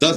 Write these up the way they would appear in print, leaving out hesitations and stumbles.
10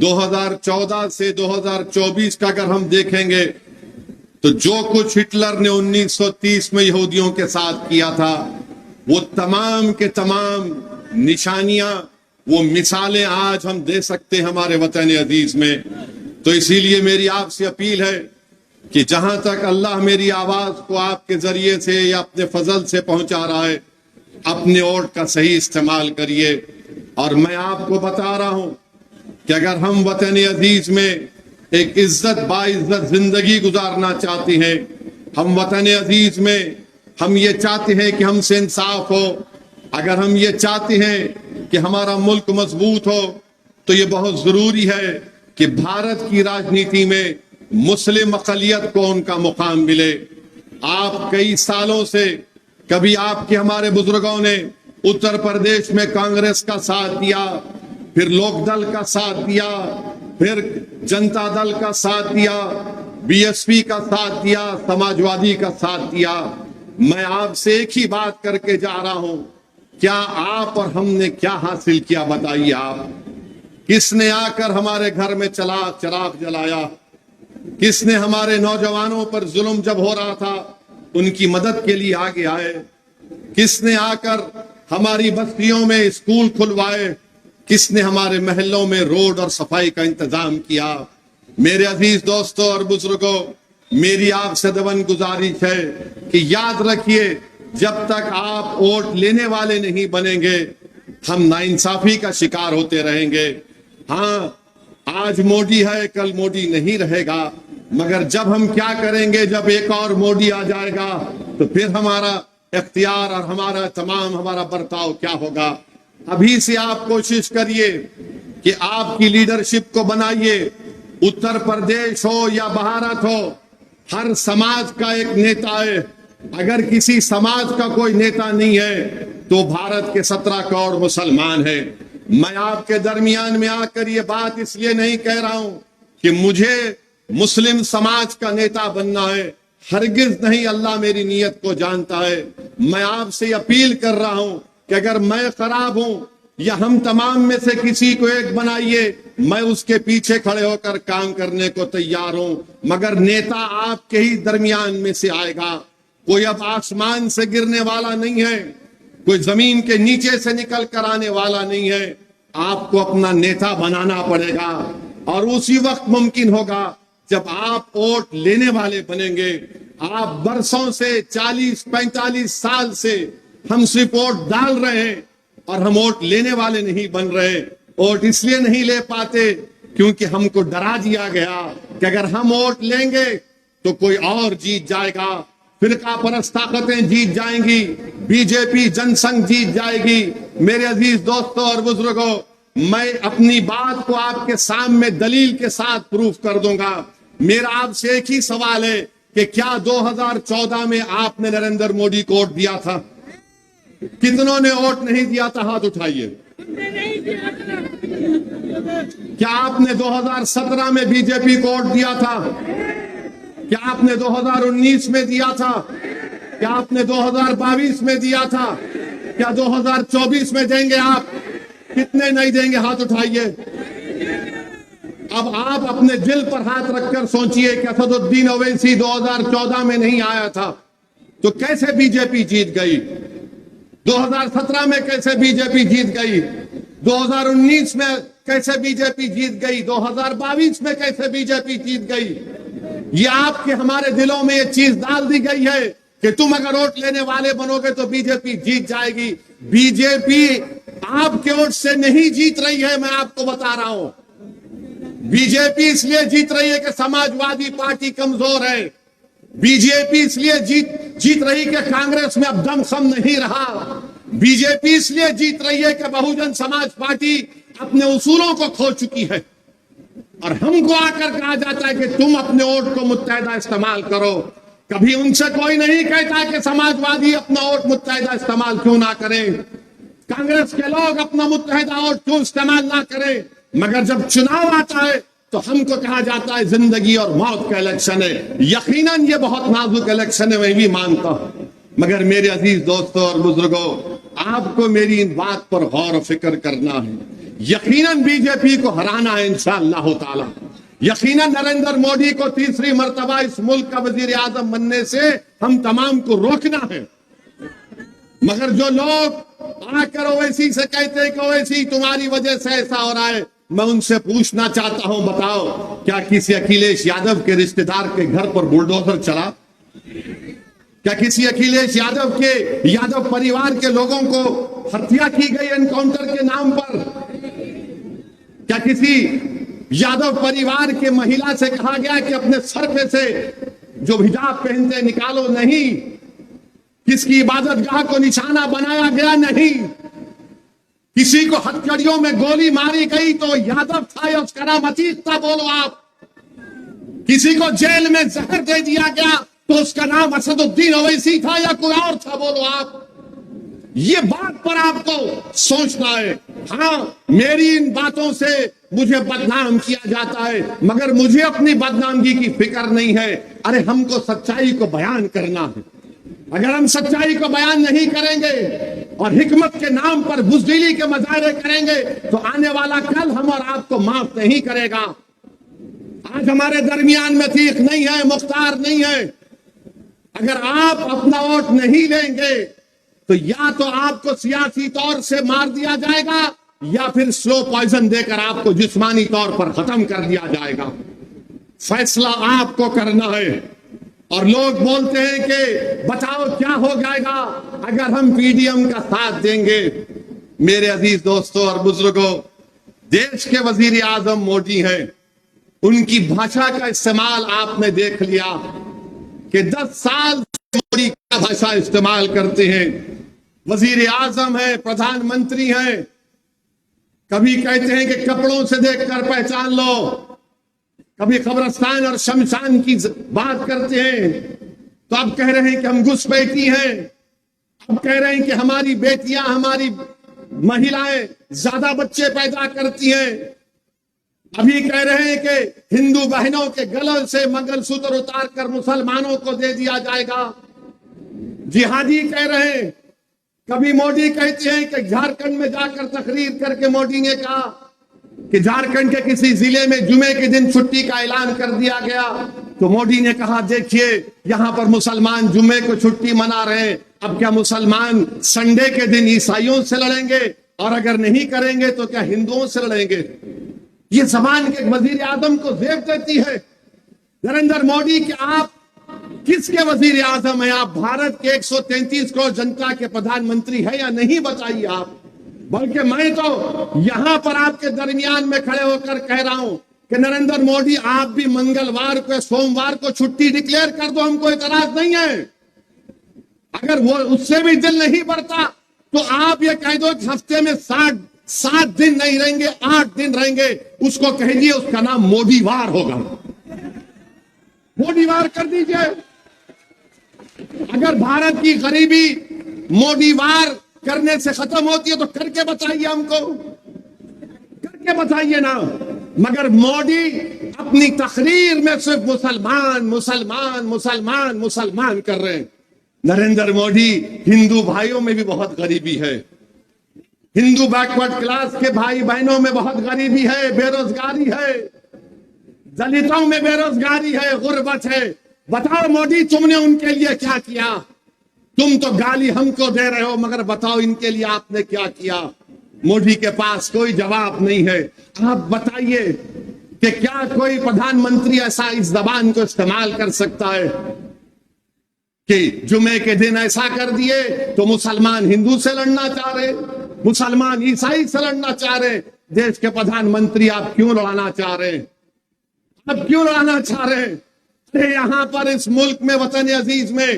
2014 سے 2024 کا اگر ہم دیکھیں گے تو جو کچھ ہٹلر نے 1930 میں یہودیوں کے ساتھ کیا تھا وہ تمام کے تمام نشانیاں، وہ مثالیں آج ہم دے سکتے ہیں ہمارے وطن عزیز میں. تو اسی لیے میری آپ سے اپیل ہے کہ جہاں تک اللہ میری آواز کو آپ کے ذریعے سے یا اپنے فضل سے پہنچا رہا ہے، اپنے ووٹ کا صحیح استعمال کریے. اور میں آپ کو بتا رہا ہوں کہ اگر ہم وطن عزیز میں ایک عزت باعزت زندگی گزارنا چاہتے ہیں، ہم وطن عزیز میں ہم یہ چاہتے ہیں کہ ہم سے انصاف ہو، اگر ہم یہ چاہتے ہیں کہ ہمارا ملک مضبوط ہو، تو یہ بہت ضروری ہے کہ بھارت کی راجنیتی میں مسلم اقلیت کو ان کا مقام ملے. آپ کئی سالوں سے کبھی آپ کے ہمارے بزرگوں نے اتر پردیش میں کانگریس کا ساتھ دیا، پھر لوک دل کا ساتھ دیا، پھر جنتا دل کا ساتھ دیا، بی ایس پی کا ساتھ دیا، سماجوادی کا ساتھ دیا. میں آپ سے ایک ہی بات کر کے جا رہا ہوں، کیا آپ اور ہم نے کیا حاصل کیا بتائیے. آپ کس نے آ کر ہمارے گھر میں چراغ جلایا؟ کس نے ہمارے نوجوانوں پر ظلم جب ہو رہا تھا ان کی مدد کے لیے آگے آئے؟ کس نے آ کر ہماری بستیوں میں اسکول کھلوائے؟ کس نے ہمارے محلوں میں روڈ اور صفائی کا انتظام کیا؟ میرے عزیز دوستوں اور بزرگوں، میری آپ سے دبن گزارش ہے کہ یاد رکھیے، جب تک آپ ووٹ لینے والے نہیں بنیں گے ہم ناانصافی کا شکار ہوتے رہیں گے. ہاں، آج موڈی ہے، کل موڈی نہیں رہے گا، مگر جب ہم کیا کریں گے، جب ایک اور موڈی آ جائے گا تو پھر ہمارا اختیار اور ہمارا برتاؤ کیا ہوگا. ابھی سے آپ کوشش کریے کہ آپ کی لیڈرشپ کو بنائیے. اتر پردیش ہو یا بھارت ہو، ہر سماج کا ایک نیتا ہے. اگر کسی سماج کا کوئی نیتا نہیں ہے تو بھارت کے 17 کروڑ مسلمان ہیں. میں آپ کے درمیان میں آ کر یہ بات اس لیے نہیں کہہ رہا ہوں کہ مجھے مسلم سماج کا نیتا بننا ہے، ہرگز نہیں. اللہ میری نیت کو جانتا ہے. میں آپ سے اپیل کر رہا ہوں کہ اگر میں خراب ہوں یا ہم تمام میں سے کسی کو ایک بنائیے، میں اس کے پیچھے کھڑے ہو کر کام کرنے کو تیار ہوں، مگر نیتا آپ کے ہی درمیان میں سے آئے گا. کوئی اب آسمان سے گرنے والا نہیں ہے، کوئی زمین کے نیچے سے نکل کر آنے والا نہیں ہے. آپ کو اپنا نیتا بنانا پڑے گا، اور اسی وقت ممکن ہوگا جب آپ ووٹ لینے والے بنیں گے. آپ برسوں سے 40-45 سال سے ہم صرف ووٹ ڈال رہے ہیں اور ہم ووٹ لینے والے نہیں بن رہے. ووٹ اس لیے نہیں لے پاتے کیونکہ ہم کو ڈرا دیا گیا کہ اگر ہم ووٹ لیں گے تو کوئی اور جیت جائے گا، فرقہ پرست طاقتیں جیت جائیں گی، بی جے پی جن سنگھ جیت جائے گی. میرے عزیز دوستوں اور بزرگوں، میں اپنی بات کو آپ کے سامنے دلیل کے ساتھ پروف کر دوں گا. میرا آپ سے ایک ہی سوال ہے کہ کیا 2014 میں آپ نے نریندر مودی کو ووٹ دیا تھا؟ کتنوں نے ووٹ نہیں دیا تھا؟ ہاتھ اٹھائیے. کیا آپ نے 2017 میں بی جے پی کو ووٹ دیا تھا؟ کیا آپ نے 2019 میں دیا تھا؟ کیا آپ نے 2022 میں دیا تھا؟ کیا 2024 میں دیں گے آپ؟ کتنے نہیں دیں گے؟ ہاتھ اٹھائیے. اب آپ اپنے دل پر ہاتھ رکھ کر سوچئے کہ اسد الدین اویسی 2014 میں نہیں آیا تھا تو کیسے بی جے پی جیت گئی؟ 2017 میں کیسے بی جے پی جیت گئی؟ 2019 میں کیسے بی جے پی جیت گئی؟ 2022 میں کیسے بی جے پی جیت گئی؟ یہ آپ کے ہمارے دلوں میں یہ چیز ڈال دی گئی ہے کہ تم اگر ووٹ لینے والے بنو گے تو بی جے پی جیت جائے گی. بی جے پی آپ کے ووٹ سے نہیں جیت رہی ہے، میں آپ کو بتا رہا ہوں. بی جے پی اس لیے جیت رہی ہے کہ سماجوادی پارٹی کمزور ہے. بی جے پی اس لیے جیت رہی کہ کانگریس میں اب دم خم نہیں رہا. بی جے پی اس لیے جیت رہی ہے کہ بہوجن سماج پارٹی اپنے اصولوں کو کھو چکی ہے، اور ہم کو آ کر کہا جاتا ہے کہ تم اپنے ووٹ کو متحدہ استعمال کرو. کبھی ان سے کوئی نہیں کہتا کہ سماجوادی اپنا ووٹ متحدہ استعمال کیوں نہ کریں، کانگریس کے لوگ اپنا متحدہ ووٹ کیوں استعمال نہ کریں. مگر جب چناؤ آتا ہے تو ہم کو کہا جاتا ہے زندگی اور موت کا الیکشن ہے. یقیناً یہ بہت نازک الیکشن ہے، میں بھی مانتا ہوں، مگر میرے عزیز دوستوں اور بزرگوں، آپ کو میری ان بات پر غور و فکر کرنا ہے. یقیناً بی جے پی کو ہرانا ہے انشاءاللہ تعالی. یقیناً نریندر مودی کو تیسری مرتبہ اس ملک کا وزیر اعظم بننے سے ہم تمام کو روکنا ہے. مگر جو لوگ آ کر اویسی سے کہتے ہیں کہ اویسی تمہاری وجہ سے ایسا ہو رہا ہے، میں ان سے پوچھنا چاہتا ہوں، بتاؤ کیا کسی اکھلیش یادو کے رشتہ دار کے گھر پر بلڈوزر چلا؟ کیا کسی اکھلیش یادو کے یادو پریوار کے لوگوں کو ہتیا کی گئی انکاؤنٹر کے نام پر؟ کیا کسی یادو پریوار کے مہیلا سے کہا گیا کہ اپنے سر پہ سے جو حجاب پہنتے نکالو؟ نہیں. کس کی عبادت گاہ کو نشانہ بنایا گیا؟ نہیں. کسی کو ہتھکڑیوں میں گولی ماری گئی تو یادو تھا یا اس کا نام عتیق تھا؟ بولو آپ. کسی کو جیل میں زہر دے دیا گیا تو اس کا نام اسد الدین اویسی تھا یا کوئی اور تھا؟ بولو آپ. یہ بات پر آپ کو سوچنا ہے. ہاں، میری ان باتوں سے مجھے بدنام کیا جاتا ہے، مگر مجھے اپنی بدنامگی کی فکر نہیں ہے. ارے ہم کو سچائی کو بیان کرنا ہے. اگر ہم سچائی کو بیان نہیں کریں گے اور حکمت کے نام پر بزدلی کے مظاہرے کریں گے تو آنے والا کل ہم اور آپ کو معاف نہیں کرے گا. آج ہمارے درمیان میں عتیق نہیں ہے، مختار نہیں ہے. اگر آپ اپنا ووٹ نہیں لیں گے تو یا تو آپ کو سیاسی طور سے مار دیا جائے گا یا پھر سلو پوائزن دے کر آپ کو جسمانی طور پر ختم کر دیا جائے گا. فیصلہ آپ کو کرنا ہے. اور لوگ بولتے ہیں کہ بتاؤ کیا ہو جائے گا اگر ہم پی ڈی ایم کا ساتھ دیں گے. میرے عزیز دوستوں اور بزرگوں، دیش کے وزیر اعظم مودی ہیں. ان کی بھاشا کا استعمال آپ نے دیکھ لیا کہ 10 سال سے مودی کا بھاشا استعمال کرتے ہیں. وزیر اعظم ہیں، پردھان منتری ہیں. کبھی کہتے ہیں کہ کپڑوں سے دیکھ کر پہچان لو، کبھی قبرستان اور شمشان کی بات کرتے ہیں، تو اب کہہ رہے ہیں کہ ہم گھسپیٹی ہیں. اب کہہ رہے ہیں کہ ہماری بیٹیاں، ہماری مہیلائیں زیادہ بچے پیدا کرتی ہیں. ابھی کہہ رہے ہیں کہ ہندو بہنوں کے گلوں سے منگل سوتر اتار کر مسلمانوں کو دے دیا جائے گا. جہادی کہہ رہے ہیں. کبھی مودی کہتے ہیں کہ جھارکھنڈ میں جا کر تقریر کر کے مودی نے کہا کہ جھارکھنڈ کے کسی ضلع میں جمعے کے دن چھٹی کا اعلان کر دیا گیا تو مودی نے کہا دیکھیے یہاں پر مسلمان جمعے کو چھٹی منا رہے ہیں، اب کیا مسلمان سنڈے کے دن عیسائیوں سے لڑیں گے؟ اور اگر نہیں کریں گے تو کیا ہندوؤں سے لڑیں گے؟ یہ زبان کے وزیر اعظم کو زیب دیتی ہے. نریندر مودی کہ آپ کس کے وزیر اعظم ہیں؟ آپ بھارت کے 133 کروڑ جنتا کے پردھان منتری ہے یا نہیں؟ بتائیے آپ. بلکہ میں تو یہاں پر آپ کے درمیان میں کھڑے ہو کر کہہ رہا ہوں کہ نریندر مودی آپ بھی منگلوار کو سوموار کو چھٹی ڈکلیئر کر دو، ہم کو اعتراض نہیں ہے. اگر وہ اس سے بھی دل نہیں بڑھتا تو آپ یہ کہہ دو کہ ہفتے میں 7 دن نہیں رہیں گے، 8 دن رہیں گے. اس کو کہیے اس کا نام مودی وار ہوگا. مودی وار کر دیجئے. اگر بھارت کی غریبی مودی وار کرنے سے ختم ہوتی ہے تو کر کے بتائیے، ہم کو کر کے بتائیے نا. مگر مودی اپنی تقریر میں صرف مسلمان مسلمان مسلمان مسلمان کر رہے ہیں. نریندر مودی ہندو بھائیوں میں بھی بہت غریبی ہے. ہندو بیکورڈ کلاس کے بھائی بہنوں میں بہت غریبی ہے، بے روزگاری ہے، دلتوں میں بے روزگاری ہے، غربت ہے. بتاؤ مودی تم نے ان کے لیے کیا کیا؟ تم تو گالی ہم کو دے رہے ہو مگر بتاؤ ان کے لیے آپ نے کیا کیا؟ مودی کے پاس کوئی جواب نہیں ہے. آپ بتائیے کہ کیا کوئی پردھان منتری ایسا اس زبان کو استعمال کر سکتا ہے کہ جمعے کے دن ایسا کر دیے تو مسلمان ہندو سے لڑنا چاہ رہے، مسلمان عیسائی سے لڑنا چاہ رہے. دیش کے پردھان منتری آپ کیوں لڑانا چاہ رہے ہیں؟ اب کیوں لڑانا چاہ رہے ہیں؟ یہاں پر اس ملک میں، وطن عزیز میں،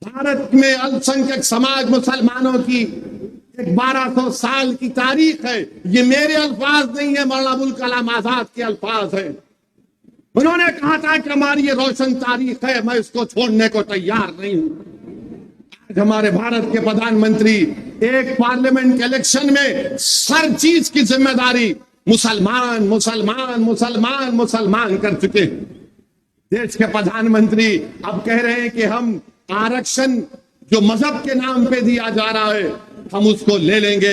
بھارت میں السنکھیک سماج مسلمانوں کی 1200 سال کی تاریخ ہے. یہ میرے الفاظ نہیں ہے، مولانا ابوالکلام آزاد کے الفاظ ہیں. انہوں نے کہا تھا کہ ہماری یہ روشن تاریخ ہے، میں اس کو چھوڑنے کو تیار نہیں ہوں. آج ہمارے بھارت کے پردھان منتری ایک پارلیمنٹ کے الیکشن میں ہر چیز کی ذمہ داری مسلمان مسلمان مسلمان مسلمان کر چکے. دیش کے پردھان منتری اب کہہ رہے ہیں کہ ہم آرکشن جو مذہب کے نام پہ دیا جا رہا ہے ہم اس کو لے لیں گے.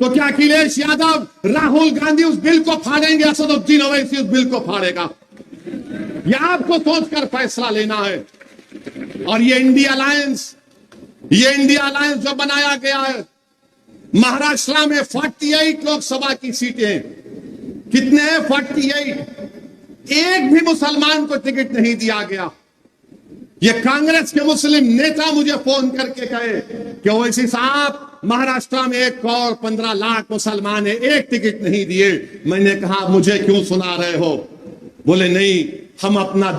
تو کیا اکھلیش یادو راہل گاندھی اس بل کو پھاڑیں گے؟ اسد الدین اویسی اس بل کو پھاڑے گا؟ یہ آپ کو سوچ کر فیصلہ لینا ہے. اور یہ انڈیا الائنس جو بنایا گیا ہے، مہاراشٹر میں 48 لوک سبھا کی سیٹیں ہیں. کتنے ہیں؟ 48. ایک بھی مسلمان کو ٹکٹ نہیں دیا گیا. یہ کانگریس کے مسلم نیتا مجھے فون کر کے کہے کہ اویسی صاحب مہاراشٹر میں 1 کروڑ 15 لاکھ مسلمان ہیں، ایک ٹکٹ نہیں دیے. میں نے کہا مجھے کیوں سنا رہے ہو؟ بولے نہیں، ہم اپنا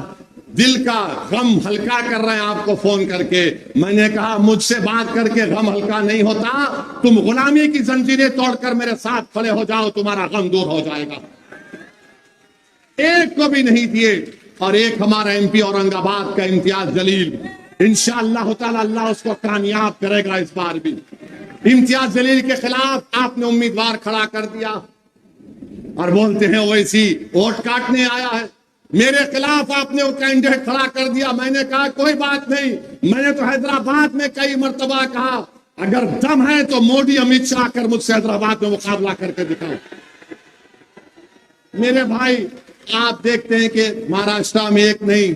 دل کا غم ہلکا کر رہے ہیں آپ کو فون کر کے. میں نے کہا مجھ سے بات کر کے غم ہلکا نہیں ہوتا، تم غلامی کی زنجیریں توڑ کر میرے ساتھ کھڑے ہو جاؤ، تمہارا غم دور ہو جائے گا. ایک کو بھی نہیں دیے. اور ایک ہمارا ایم پی اورنگ آباد کا امتیاز جلیل، انشاءاللہ تعالی اللہ اس کو کامیاب کرے گا اس بار بھی. امتیاز جلیل کے خلاف آپ نے امیدوار کھڑا کر دیا اور بولتے ہیں اویسی ووٹ کاٹنے آیا ہے. میرے خلاف آپ نے وہ کینڈیڈیٹ کھڑا کر دیا. میں نے کہا کوئی بات نہیں، میں نے تو حیدرآباد میں کئی مرتبہ کہا اگر دم ہے تو مودی امت شاہ کر مجھ سے حیدرآباد میں مقابلہ کر کے دکھاؤ. میرے بھائی آپ دیکھتے ہیں کہ مہاراشٹر میں ایک نہیں،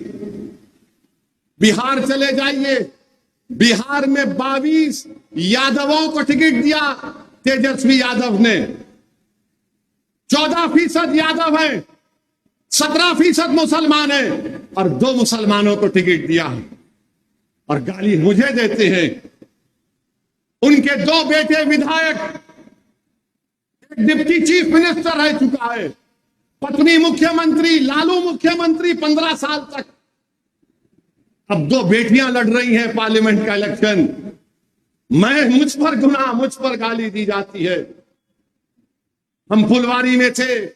بہار چلے جائیے، بہار میں 22 یادووں کو ٹکٹ دیا تیجسوی یادو نے. 14% یادو ہیں، 17% مسلمان ہیں، اور 2 مسلمانوں کو ٹکٹ دیا. اور گالی مجھے دیتے ہیں. ان کے 2 بیٹے ودھائک، ایک ڈپٹی چیف منسٹر رہ چکا ہے، پتنی مکھیہ منتری، لالو مکھیہ منتری 15 سال تک. اب 2 بیٹیاں لڑ رہی ہیں پارلیمنٹ کا الیکشن. مجھ پر گناہ، مجھ پر گالی دی جاتی ہے. ہم پھلواری میں تھے،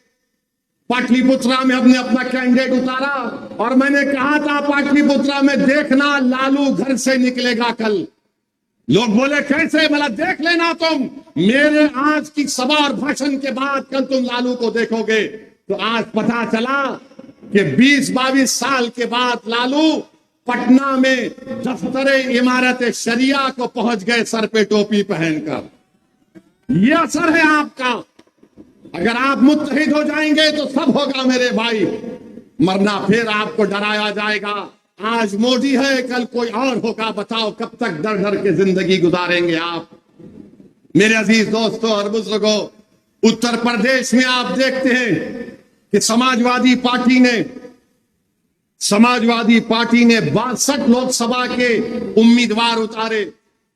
پاٹلی پترا میں ہم نے اپنا کینڈیڈیٹ اتارا اور میں نے کہا تھا پاٹلی پترا میں دیکھنا لالو گھر سے نکلے گا کل. لوگ بولے کیسے؟ بولا دیکھ لینا تم، میرے آج کی سبھا اور بھاشن کے بعد کل تم لالو کو دیکھو گے. تو آج پتا چلا کہ 20-22 سال کے بعد لالو پٹنہ میں دفتر عمارت شریعہ کو پہنچ گئے سر پہ ٹوپی پہن کر. یہ اثر ہے آپ کا. اگر آپ متحد ہو جائیں گے تو سب ہوگا میرے بھائی، مرنا پھر آپ کو ڈرایا جائے گا. آج مودی ہے، کل کوئی اور ہوگا. بتاؤ کب تک ڈر ڈر کے زندگی گزاریں گے آپ؟ میرے عزیز دوستوں اور بزرگوں، اتر پردیش میں آپ دیکھتے ہیں کہ سماجوادی پارٹی نے 62 لوک سبھا کے امیدوار اتارے.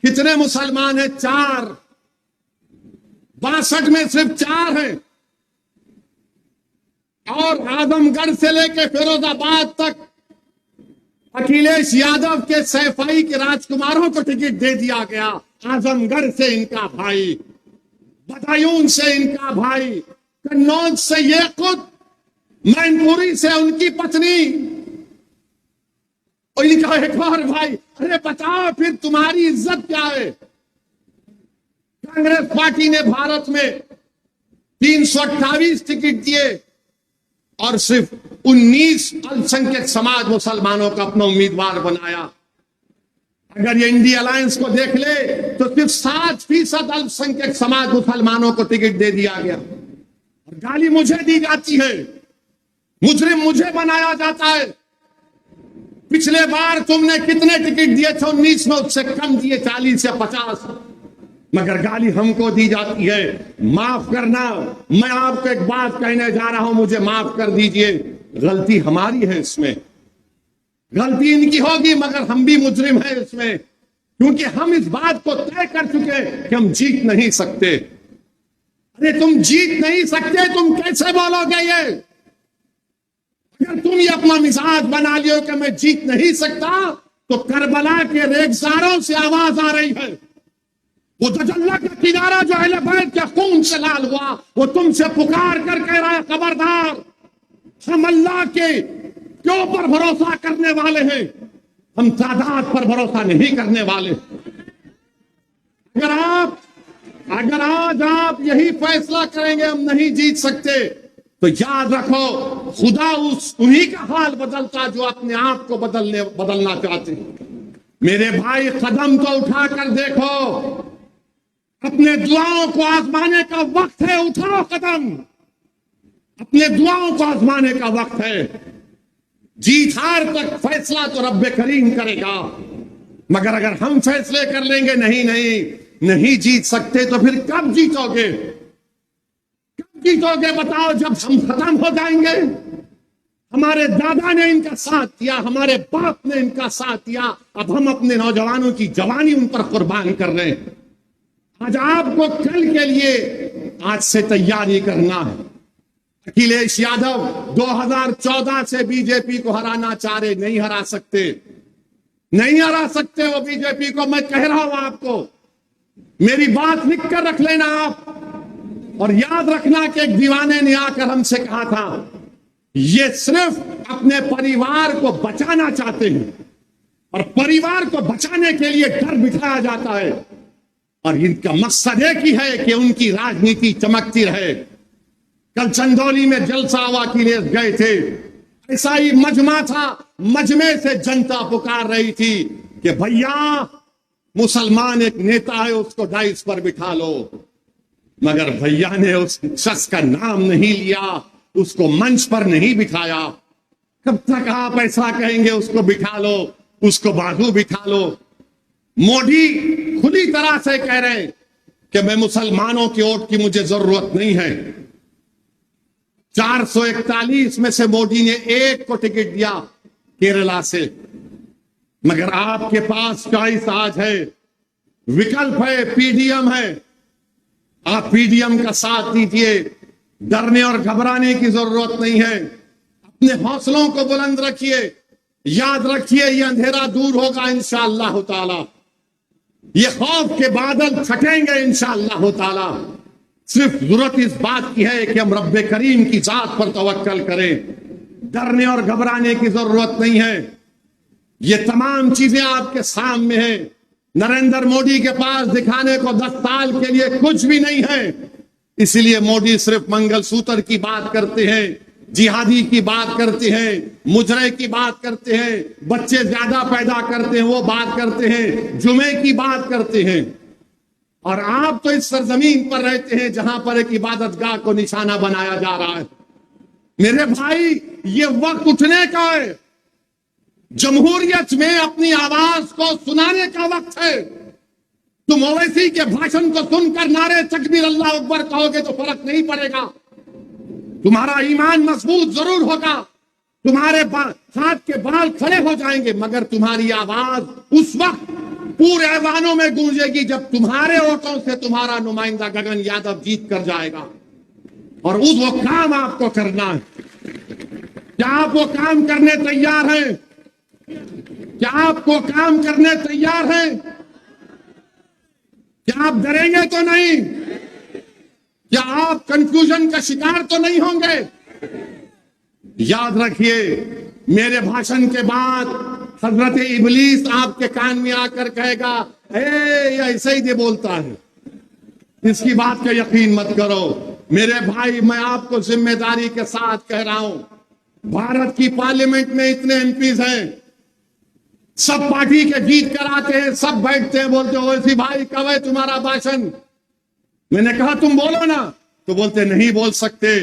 کتنے مسلمان ہیں؟ 4. 62 میں صرف 4 ہیں. اور اعظم گڑھ سے لے کے فیروز آباد تک اکھلیش یادو کے سیفائی کے راجکماروں کو ٹکٹ دے دیا گیا. اعظم گڑھ سے ان کا بھائی، بدایون سے ان کا بھائی، کنوج سے یہ خود، مین پوری سے ان کی پتنی، اور ان کا ایک اور بھائی. ارے بتاؤ پھر تمہاری عزت کیا ہے؟ کانگریس پارٹی نے بھارت میں 328 ٹکٹ دیے اور صرف 19 السنکھیک سماج مسلمانوں کا اپنا امیدوار بنایا. اگر یہ انڈیا الائنس کو دیکھ لے تو صرف 7% السنکھیک سماج مسلمانوں کو ٹکٹ دے دیا گیا. اور گالی مجھے دی جاتی ہے، مجرم مجھے بنایا جاتا ہے. پچھلے بار تم نے کتنے ٹکٹ دیے تھے؟ 19 میں، اس سے کم دیے، 40 یا 50. مگر گالی ہم کو دی جاتی ہے. معاف کرنا، میں آپ کو ایک بات کہنے جا رہا ہوں، مجھے معاف کر دیجئے. غلطی ہماری ہے، اس میں غلطی ان کی ہوگی، مگر ہم بھی مجرم ہیں اس میں، کیونکہ ہم اس بات کو طے کر چکے کہ ہم جیت نہیں سکتے. ارے تم جیت نہیں سکتے، تم کیسے بولو گے یہ؟ اگر تم یہ اپنا مزاج بنا لیو کہ میں جیت نہیں سکتا، تو کربلا کے ریگزاروں سے آواز آ رہی ہے. وہ دجلہ کا کنارہ جو اہل بیت کے خون سے لال ہوا، وہ تم سے پکار کر کہہ رہا ہے خبردار، ہم اللہ کے اوپر بھروسہ کرنے والے ہیں، ہم تعداد پر بھروسہ نہیں کرنے والے. اگر آج آپ یہی فیصلہ کریں گے ہم نہیں جیت سکتے، تو یاد رکھو خدا انہی کا حال بدلتا جو اپنے آپ کو بدلنا چاہتے ہیں. میرے بھائی قدم تو اٹھا کر دیکھو، اپنے دعاؤں کو آزمانے کا وقت ہے، اٹھاؤ قدم، اپنے دعاؤں کو آزمانے کا وقت ہے۔ جیت ہار تک فیصلہ تو رب کریم کرے گا، مگر اگر ہم فیصلے کر لیں گے نہیں جیت سکتے، تو پھر کب جیتو گے؟ کب جیتو گے بتاؤ؟ جب ہم ختم ہو جائیں گے۔ ہمارے دادا نے ان کا ساتھ دیا، ہمارے باپ نے ان کا ساتھ دیا، اب ہم اپنے نوجوانوں کی جوانی ان پر قربان کر رہے ہیں۔ آج آپ کو کل کے لیے آج سے تیاری کرنا ہے۔ اکھلیش یادو 2014 سے بی جے پی کو ہرانا چاہ رہے، نہیں ہرا سکتے، نہیں ہرا سکتے وہ بی جے پی کو۔ میں کہہ رہا ہوں آپ کو، میری بات لکھ کر رکھ لینا آپ، اور یاد رکھنا کہ ایک دیوانے نے آ کر ہم سے کہا تھا، یہ صرف اپنے پریوار کو بچانا چاہتے ہیں، اور پریوار کو بچانے کے لیے ڈر بٹھایا جاتا ہے، اور ان کا مقصد ایک ہی ہے کہ ان کی راجنیتی چمکتی رہے۔ کل چندولی میں جلسہ ہوا کے لیے گئے تھے، ایسا ہی مجمع تھا، مجمع سے جنتا پکار رہی تھی کہ بھیا مسلمان ایک نیتا ہے، اس کو ڈائس پر بٹھا لو، مگر بھیا نے اس شخص کا نام نہیں لیا، اس کو منچ پر نہیں بٹھایا۔ کب تک آپ ایسا کہیں گے اس کو بٹھا لو، اس کو بازو بٹھا لو؟ مودی کھلی طرح سے کہہ رہے ہیں کہ میں مسلمانوں کی ووٹ کی مجھے ضرورت نہیں ہے۔ 441 میں سے مودی نے ایک کو ٹکٹ دیا کیرلا سے، مگر آپ کے پاس چوائس آج ہے، وکلپ ہے، پی ڈی ایم ہے۔ آپ پی ڈی ایم کا ساتھ دیجیے، ڈرنے اور گھبرانے کی ضرورت نہیں ہے۔ اپنے حوصلوں کو بلند رکھیے، یاد رکھیے یہ اندھیرا دور ہوگا انشاءاللہ تعالی، یہ خوف کے بادل چھٹیں گے انشاءاللہ تعالی۔ صرف ضرورت اس بات کی ہے کہ ہم رب کریم کی ذات پر توکل کریں، ڈرنے اور گھبرانے کی ضرورت نہیں ہے۔ یہ تمام چیزیں آپ کے سامنے ہیں۔ نریندر مودی کے پاس دکھانے کو 10 سال کے لیے کچھ بھی نہیں ہے، اسی لیے مودی صرف منگل سوتر کی بات کرتے ہیں، جہادی کی بات کرتے ہیں، مجرے کی بات کرتے ہیں، بچے زیادہ پیدا کرتے ہیں وہ بات کرتے ہیں، جمعے کی بات کرتے ہیں۔ اور آپ تو اس سرزمین پر رہتے ہیں جہاں پر ایک عبادت گاہ کو نشانہ بنایا جا رہا ہے۔ میرے بھائی، یہ وقت اٹھنے کا ہے، جمہوریت میں اپنی آواز کو سنانے کا وقت ہے۔ تم اویسی کے بھاشن کو سن کر نعرے تکبیر اللہ اکبر کہو گے تو فرق نہیں پڑے گا، تمہارا ایمان مضبوط ضرور ہوگا، تمہارے ہاتھ کے بال کھڑے ہو جائیں گے، مگر تمہاری آواز اس وقت پورے ایوانوں میں گونجے گی جب تمہارے ووٹوں سے تمہارا نمائندہ گگن یادو جیت کر جائے گا۔ اور وہ کام آپ کو کرنا ہے۔ کیا آپ وہ کام کرنے تیار ہیں؟ کیا آپ کو کام کرنے تیار ہیں؟ کیا آپ ڈریں گے تو نہیں؟ کیا آپ کنفیوژن کا شکار تو نہیں ہوں گے؟ یاد رکھیے، میرے بھاشن کے بعد حضرت ابلیس آپ کے کان میں آ کر کہے گا، یہ ایسے ہی دے بولتا ہے، اس کی بات کا یقین مت کرو۔ میرے بھائی، میں آپ کو ذمہ داری کے ساتھ کہہ رہا ہوں، بھارت کی پارلیمنٹ میں اتنے ایم پیز ہیں، سب پارٹی کے جیت کر آتے ہیں، سب بیٹھتے ہیں، بولتے ہو اویسی بھائی کب ہے تمہارا بھاشن؟ میں نے کہا تم بولو نا، تو بولتے نہیں بول سکتے،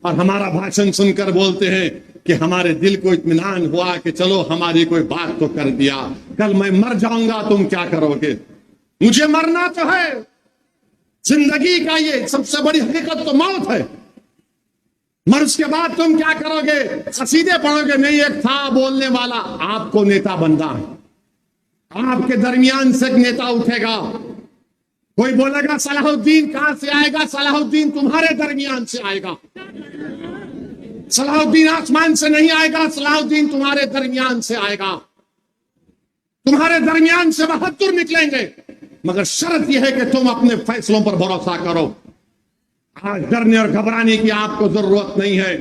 اور ہمارا بھاشن سن کر بولتے ہیں کہ ہمارے دل کو اطمینان ہوا کہ چلو ہماری کوئی بات تو کر دیا، کل میں مر جاؤں گا تم کیا کرو گے؟ مجھے مرنا تو ہے، زندگی کا یہ سب سے بڑی حقیقت تو موت ہے، مر اس کے بعد تم کیا کرو گے؟ قصیدے پڑھو گے؟ نہیں، ایک تھا بولنے والا، آپ کو نیتا بننا ہے، آپ کے درمیان سے ایک نیتا اٹھے گا، کوئی بولے گا صلاح الدین کہاں سے آئے گا؟ صلاح الدین تمہارے درمیان سے آئے گا، صلاح الدین آسمان سے نہیں آئے گا، صلاح الدین تمہارے درمیان سے آئے گا، تمہارے درمیان سے 72 نکلیں گے، مگر شرط یہ ہے کہ تم اپنے فیصلوں پر بھروسہ کرو۔ آج ڈرنے اور گھبرانے کی آپ کو ضرورت نہیں ہے۔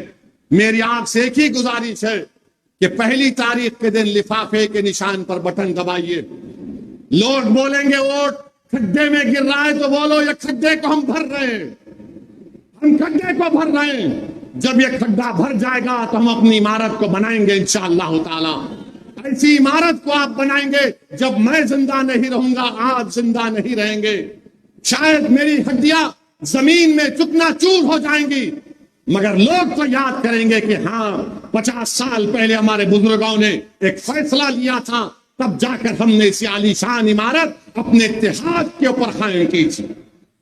میری آپ سے ایک ہی گزارش ہے کہ 1 تاریخ کے دن لفافے کے نشان پر بٹن دبائیے۔ لوگ بولیں گے ووٹ کھڈے میں گر رہا ہے، تو بولو یہ کھڈے کو ہم بھر رہے ہیں، ہم کھڈے کو بھر رہے ہیں۔ جب یہ کھڈا بھر جائے گا تو ہم اپنی عمارت کو بنائیں گے انشاءاللہ تعالی۔ ایسی عمارت کو آپ بنائیں گے جب میں زندہ نہیں رہوں گا، آپ زندہ نہیں رہیں گے۔ شاید میری ہڈیاں زمین میں چکنا چور ہو جائیں گی، مگر لوگ تو یاد کریں گے کہ ہاں 50 سال پہلے ہمارے بزرگوں نے ایک فیصلہ لیا تھا، تب جا کر ہم نے اسی عالی شان عمارت اپنے اتحاد کے اوپر قائم کی تھی۔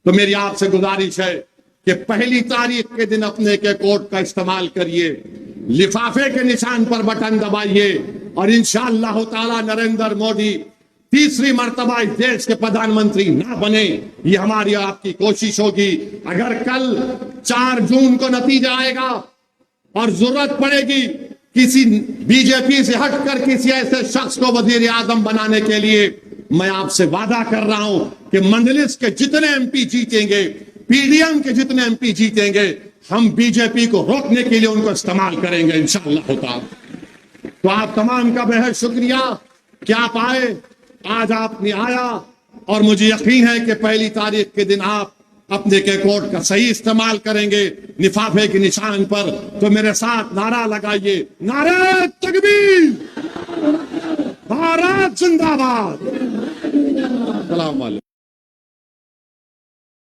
تو میری آپ سے گزارش ہے کہ پہلی تاریخ کے دن اپنے کے کوٹ کا استعمال کریے، لفافے کے نشان پر بٹن دبائیے، اور انشاءاللہ تعالی نریندر مودی تیسری مرتبہ اس دیش کے پردھان منتری نہ بنے، یہ ہماری آپ کی کوشش ہوگی۔ اگر کل 4 جون کو نتیجہ آئے گا اور ضرورت پڑے گی کسی بی جے پی سے ہٹ کر کسی ایسے شخص کو وزیر اعظم بنانے کے لیے، میں آپ سے وعدہ کر رہا ہوں کہ مجلس کے جتنے ایم پی جیتیں گے، پی ڈی ایم کے جتنے ایم پی جیتیں گے، ہم بی جے پی کو روکنے کے لیے ان کو استعمال کریں گے انشاءاللہ تعالی۔ تو آپ تمام کا بہت شکریہ کہ آپ آئے، آج آپ نے آیا، اور مجھے یقین ہے کہ پہلی تاریخ کے دن آپ اپنے کے کوٹ کا صحیح استعمال کریں گے لفافے کے نشان پر۔ تو میرے ساتھ نعرہ لگائیے، نعرہ تکبیر، بھارت زندہ باد۔ السلام علیکم۔